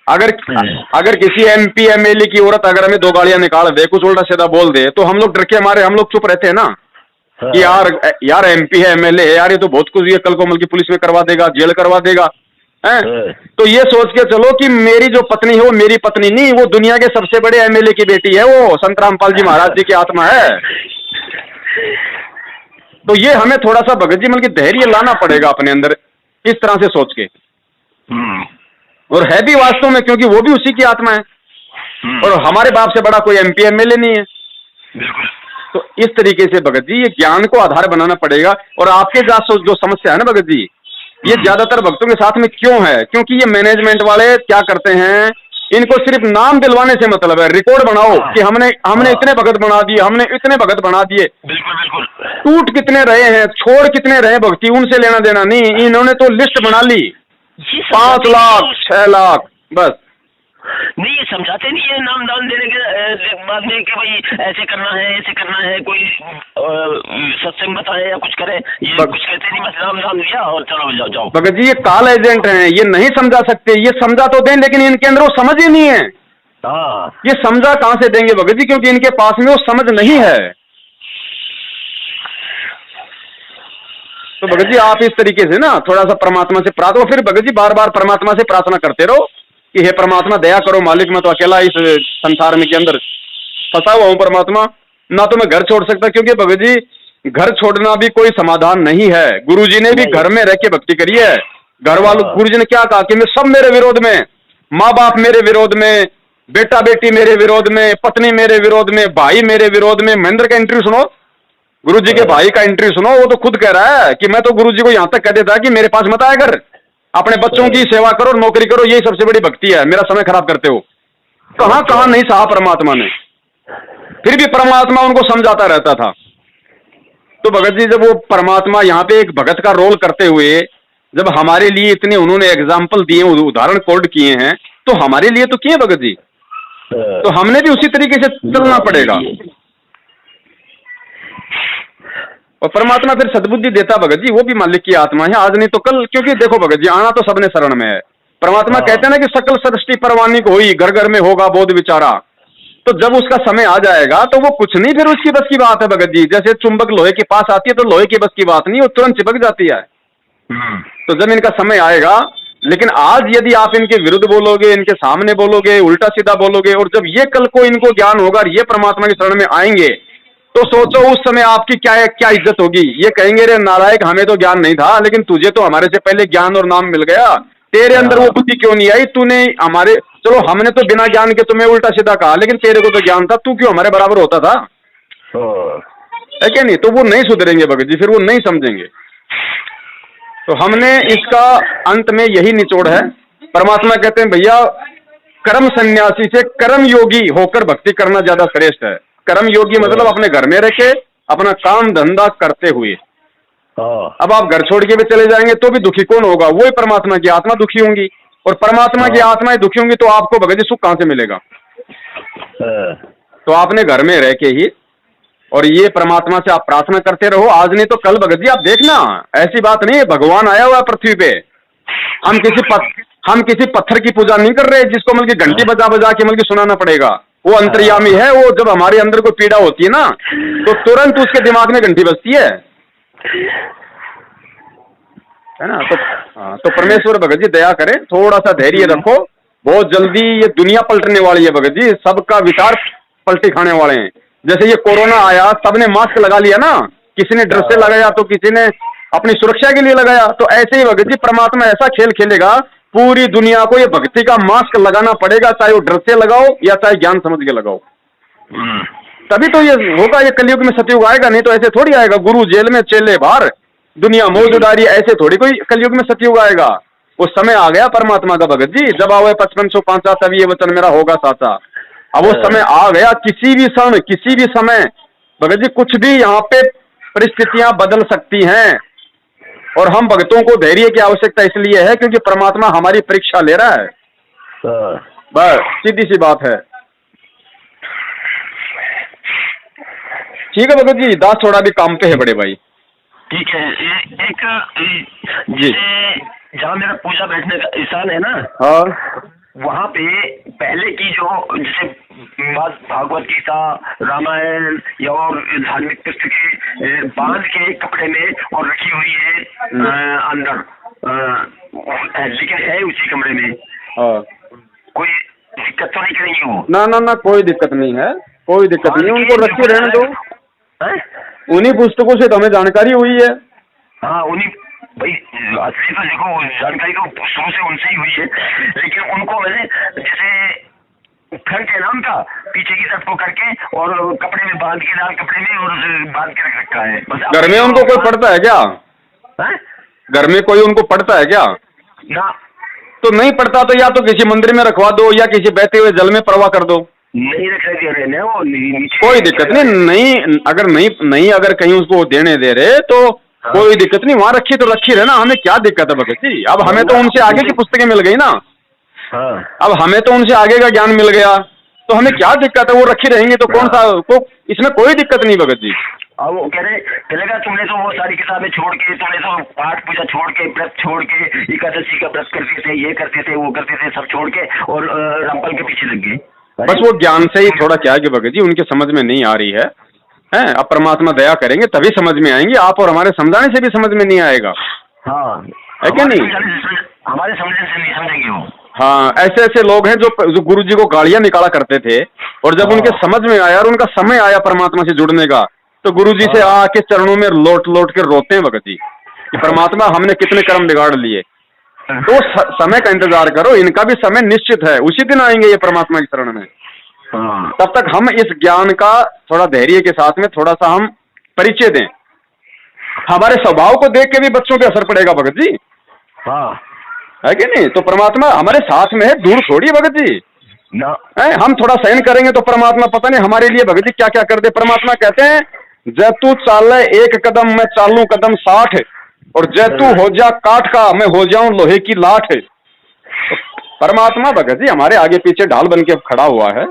अगर किसी MP MLA की औरत अगर हमें 2 गालियां निकाल दे, कुछ उल्टा सीधा बोल दे, तो हम लोग डर के हमारे हम लोग चुप रहते हैं ना? कि यार MP है, MLA है, यार ये तो बहुत कुछ, ये कल को मतलब पुलिस में करवा देगा, जेल करवा देगा है। तो ये सोच के चलो कि मेरी जो पत्नी है वो मेरी पत्नी नहीं, वो दुनिया के सबसे बड़े MLA की बेटी है, वो संत रामपाल जी महाराज जी की आत्मा है। तो ये हमें थोड़ा सा भगत जी मतलब धैर्य लाना पड़ेगा अपने अंदर, इस तरह से सोच के। और है भी वास्तव में, क्योंकि वो भी उसी की आत्मा है और हमारे बाप से बड़ा कोई MP MLA नहीं है। तो इस तरीके से भगत जी ये ज्ञान को आधार बनाना पड़ेगा। और आपके जो समस्या है ना भगत जी, ये ज्यादातर भक्तों के साथ में क्यों है, क्योंकि ये मैनेजमेंट वाले क्या करते हैं, इनको सिर्फ नाम दिलवाने से मतलब है, रिकॉर्ड बनाओ कि हमने इतने भगत बना दिए, हमने इतने भगत बना दिए। टूट कितने रहे हैं, छोड़ कितने रहे भक्ति, उनसे लेना देना नहीं। इन्होंने तो लिस्ट बना ली 5 लाख 6 लाख बस। नहीं, ये समझाते नहीं है नाम दान देने के बाद में कि भाई ऐसे करना है, ऐसे करना है, कोई सत्संग बताए या कुछ करे, ये कुछ कहते नहीं, बस नाम दान दिया और चलो जाओ। भगत जी ये कॉल एजेंट हैं, ये नहीं समझा सकते, ये समझा तो दें लेकिन इनके अंदर वो समझ ही नहीं है। ये समझा कहां से देंगे भगत जी, क्योंकि इनके पास में वो समझ नहीं है। तो भगत जी आप इस तरीके से ना थोड़ा सा परमात्मा से प्रार्थना, फिर भगत जी बार बार परमात्मा से प्रार्थना करते रहो कि हे परमात्मा दया करो मालिक, मैं तो अकेला इस संसार में के अंदर फंसा हुआ हूं परमात्मा, ना तो मैं घर छोड़ सकता, क्योंकि भगत जी घर छोड़ना भी कोई समाधान नहीं है। गुरुजी ने भी घर में रह के भक्ति करी है। घर वालों, गुरुजी ने क्या कहा कि मैं सब मेरे विरोध में, माँ बाप मेरे विरोध में, बेटा बेटी मेरे विरोध में, पत्नी मेरे विरोध में, भाई मेरे विरोध में। महेंद्र का इंटरव्यू सुनो, गुरुजी के भाई का इंटरव्यू सुनो, वो तो खुद कह रहा है कि मैं तो गुरुजी को यहां तक कह देता कि मेरे पास मत आया कर, अपने बच्चों की सेवा करो, नौकरी करो, यही सबसे बड़ी भक्ति है, मेरा समय खराब करते हो। कहां नहीं सहा परमात्मा ने, फिर भी परमात्मा उनको समझाता रहता था। तो भगत जी जब वो परमात्मा यहाँ पे एक भगत का रोल करते हुए जब हमारे लिए इतने उन्होंने एग्जाम्पल दिए, उदाहरण कोड किए हैं, तो हमारे लिए तो किए भगत जी, तो हमने भी उसी तरीके से चलना पड़ेगा। और परमात्मा फिर सद्बुद्धि देता भगत जी, वो भी मालिक की आत्मा है, आज नहीं तो कल। क्योंकि देखो भगत जी आना तो सबने शरण में है। परमात्मा कहते हैं ना कि सकल सृष्टि परवानी को हुई, घर घर में होगा बोध विचारा। तो जब उसका समय आ जाएगा तो वो कुछ नहीं फिर उसकी बस की बात है भगत जी। जैसे चुंबक लोहे के पास आती है तो लोहे की बस की बात नहीं, वो तुरंत चिपक जाती है। तो जब इनका समय आएगा, लेकिन आज यदि आप इनके विरुद्ध बोलोगे, इनके सामने बोलोगे, उल्टा सीधा बोलोगे, और जब ये कल को इनको ज्ञान होगा और ये परमात्मा की शरण में आएंगे, तो सोचो उस समय आपकी क्या इज्जत होगी। ये कहेंगे रे नालायक, हमें तो ज्ञान नहीं था, लेकिन तुझे तो हमारे से पहले ज्ञान और नाम मिल गया, तेरे अंदर वो बुद्धि क्यों नहीं आई, तूने हमारे, चलो हमने तो बिना ज्ञान के तुम्हें उल्टा सीधा कहा, लेकिन तेरे को तो ज्ञान था, तू क्यों हमारे बराबर होता था, है क्या नहीं। तो वो नहीं सुधरेंगे भगत जी, फिर वो नहीं समझेंगे। तो हमने इसका अंत में यही निचोड़ है। परमात्मा कहते हैं भैया कर्म सन्यासी से कर्म योगी होकर भक्ति करना ज्यादा श्रेष्ठ है। कर्म योगी मतलब अपने घर में रह के अपना काम धंधा करते हुए। अब आप घर छोड़ के भी चले जाएंगे तो भी दुखी कौन होगा, वही परमात्मा की आत्मा दुखी होंगी, और परमात्मा की आत्माएं दुखी होंगी तो आपको भगत जी सुख कहां से मिलेगा। तो आपने घर में रह के ही, और ये परमात्मा से आप प्रार्थना करते रहो, आज नहीं तो कल भगत जी आप देखना, ऐसी बात नहीं है, भगवान आया हुआ है पृथ्वी पे। हम किसी पत्थर की पूजा नहीं कर रहे जिसको मतलब की घंटी बजा बजा के मतलब की सुनाना पड़ेगा। वो अंतर्यामी है, वो जब हमारे अंदर कोई पीड़ा होती है ना तो तुरंत उसके दिमाग में घंटी बजती है ना। तो परमेश्वर भगत जी दया करें, थोड़ा सा धैर्य रखो, बहुत जल्दी ये दुनिया पलटने वाली है भगत जी, सबका विचार पलटी खाने वाले हैं। जैसे ये कोरोना आया, सबने मास्क लगा लिया ना, किसी ने ड्रेस से लगाया तो किसी ने अपनी सुरक्षा के लिए लगाया, तो ऐसे ही भगत जी परमात्मा ऐसा खेल खेलेगा, पूरी दुनिया को ये भक्ति का मास्क लगाना पड़ेगा, चाहे वो ड्रेस से लगाओ या चाहे ज्ञान समझ के लगाओ, तभी तो ये होगा। ये कलयुग में सतयुग आएगा, नहीं तो ऐसे थोड़ी आएगा, गुरु जेल में चेले बाहर, दुनिया मौज उड़ारी, ऐसे थोड़ी कोई कलयुग में सतयुग आएगा। वो समय आ गया परमात्मा का भगत जी, जब आओ 5505 तब ये वचन मेरा होगा साचा। अब वो समय आ गया, किसी भी समय किसी भी समय भगत जी कुछ भी यहाँ पे परिस्थितियां बदल सकती हैं, और हम भक्तों को धैर्य की आवश्यकता इसलिए है क्योंकि परमात्मा हमारी परीक्षा ले रहा है, बस सीधी सी बात है। ठीक है भगत जी, दास थोड़ा भी काम पे है बड़े भाई। ठीक है, एक जहाँ मेरा पूजा बैठने का स्थान है ना, हाँ, वहाँ पे पहले की जो जैसे भागवत गीता, रामायण या और धार्मिक पुस्तकें बांध के कपड़े में और रखी हुई है अंदर, लेकिन है उसी कमरे में। कोई दिक्कत तो नहीं करेंगी वो? ना ना ना, कोई दिक्कत नहीं है, कोई दिक्कत नहीं, उनको रखे रहने दो। उन्हीं पुस्तकों से तो हमें जानकारी हुई है। हाँ, उन्हीं भाई असली तो देखो जानकारी तो शुरू से उनसे ही हुई है, लेकिन उनको मैंने जैसे फ्रंट है ना उनका, पीछे की तरफ को करके और कपड़े में बांध के, लाल कपड़े में और बांध के रख रखा है। बस घर में उनको कोई पढ़ता है क्या? घर में कोई उनको पढ़ता है क्या? ना। तो नहीं पढ़ता तो या तो किसी मंदिर में रखवा दो या किसी बहते हुए जल में प्रवाह कर दो। नहीं रख रहे ना वो नीचे, कोई दिक्कत नहीं, अगर नहीं अगर कहीं उसको देने दे रहे तो कोई दिक्कत नहीं, वहाँ रखी तो रखी रहे ना, हमें क्या दिक्कत है भगत जी? अब हमें तो उनसे आगे की पुस्तकें मिल गई ना। अब हमें तो उनसे आगे का ज्ञान मिल गया, तो हमें क्या दिक्कत है? वो रखी रहेंगे तो कौन सा इसमें कोई दिक्कत नहीं भगत जी। अब वो कह रहे चलेगा, तुमने तो वो सारी किताबें छोड़ के, तुमने तो पाठ पूजा छोड़ के, व्रत छोड़ के, एकादशी का व्रत करते थे, ये करते थे, वो करते थे, सब छोड़ के और रामपाल के पीछे लग गए। बस वो ज्ञान से ही थोड़ा क्या है कि भगत जी उनके समझ में नहीं आ रही है। अब परमात्मा दया करेंगे तभी समझ में आएंगे, आप और हमारे समझाने से भी समझ में नहीं आएगा। हाँ, है क्या नहीं? हमारे समझने से नहीं समझेंगे वो। हाँ, ऐसे ऐसे लोग हैं जो गुरु जी को गालियां निकाला करते थे, और जब उनके समझ में आया और उनका समय आया परमात्मा से जुड़ने का, तो गुरु जी से आके चरणों में लोट लोट के रोते हैं भगत जी कि परमात्मा हमने कितने कर्म बिगाड़ लिए। तो समय का इंतजार करो, इनका भी समय निश्चित है, उसी दिन आएंगे ये परमात्मा की शरण में। तब तक हम इस ज्ञान का थोड़ा धैर्य के साथ में थोड़ा सा हम परिचय दें। हमारे स्वभाव को देख के भी बच्चों पे असर पड़ेगा भगत जी। है कि नहीं? तो परमात्मा हमारे साथ में है, दूर थोड़ी है भगत जी ना। हम थोड़ा सहन करेंगे तो परमात्मा पता नहीं हमारे लिए भगत जी क्या क्या कर दे। परमात्मा कहते हैं जैतू चाले एक कदम मैं चालू कदम 60, और जैतू हो जा काठ का मैं हो जाऊं लोहे की लाठ। तो परमात्मा भगत जी हमारे आगे पीछे ढाल बन के खड़ा हुआ है।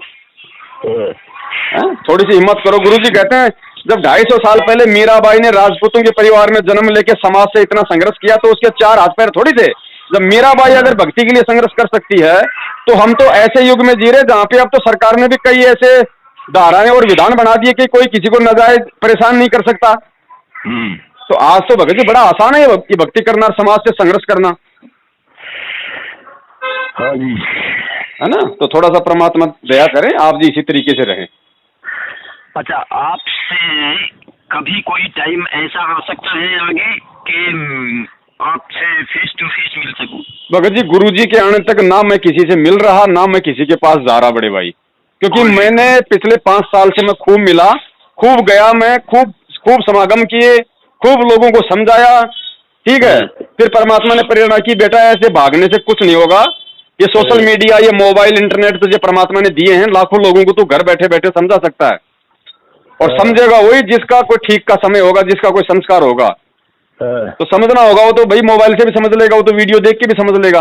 थोड़ी सी हिम्मत करो। गुरु जी कहते हैं जब 250 साल पहले मीराबाई ने राजपूतों के परिवार में जन्म लेके समाज से इतना संघर्ष किया तो उसके 4 हाथ पैर थोड़ी थे। जब मीराबाई अगर भक्ति के लिए संघर्ष कर सकती है तो हम तो ऐसे युग में जी रहे जहाँ पे अब तो सरकार ने भी कई ऐसे धाराएं और विधान बना दिए कि कोई किसी को नाजायज परेशान नहीं कर सकता। तो आज तो भगत जी बड़ा आसान है भक्ति करना, समाज से संघर्ष करना। हाँ जी, है ना? तो थोड़ा सा परमात्मा दया करें, आप जी इसी तरीके से रहें। अच्छा, आपसे कभी कोई टाइम ऐसा आ सकता है आगे कि आपसे फेस टू फेस मिल सकूं? भगत जी गुरु जी के आने तक ना मैं किसी से मिल रहा, ना मैं किसी के पास जा रहा बड़े भाई, क्योंकि मैंने पिछले 5 साल से मैं खूब मिला, खूब गया, मैं खूब समागम किए, खूब लोगों को समझाया। ठीक है, फिर परमात्मा ने प्रेरणा की बेटा ऐसे भागने से कुछ नहीं होगा, ये सोशल मीडिया, ये मोबाइल, इंटरनेट तुझे परमात्मा ने दिए हैं, लाखों लोगों को तू घर बैठे बैठे समझा सकता है, और समझेगा वही जिसका कोई ठीक का समय होगा, जिसका कोई संस्कार होगा। तो समझना होगा, वो तो भाई मोबाइल से भी समझ लेगा, वो तो वीडियो देख के भी समझ लेगा।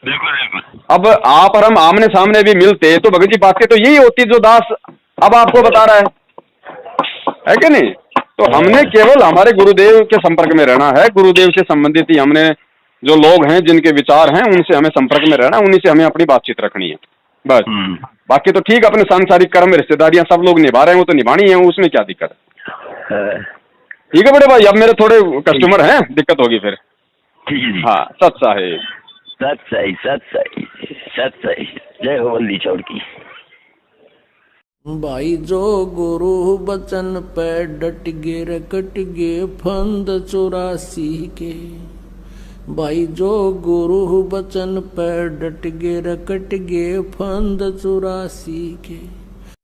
बिल्कुल बिल्कुल। अब आप और हम आमने सामने भी मिलते तो भगत जी बातें तो यही होती जो दास अब आपको बता रहा है कि नहीं? तो हमने केवल हमारे गुरुदेव के संपर्क में रहना है, गुरुदेव से संबंधित ही हमने जो लोग हैं, जिनके विचार हैं, उनसे हमें संपर्क में रहना, उन्हीं से हमें अपनी बातचीत रखनी है बस। बाकी तो ठीक, अपने सांसारिक कर्म रिश्तेदारियां सब लोग निभा रहे हैं, वो तो निभानी है, उसमें क्या दिक्कत है। ठीक है बड़े भाई, अब मेरे थोड़े कस्टमर हैं, दिक्कत होगी फिर। ठीक है जी। हाँ, सत साहिब, सत सही, सत सही, सत सही। जय हो बंदी चौड़ की। भाई जो गुरु बचन पे डट गे रे कट गे फंद 84 के। भाई जो गुरु बचन पे डट गे रे कट गे फंद 84 के।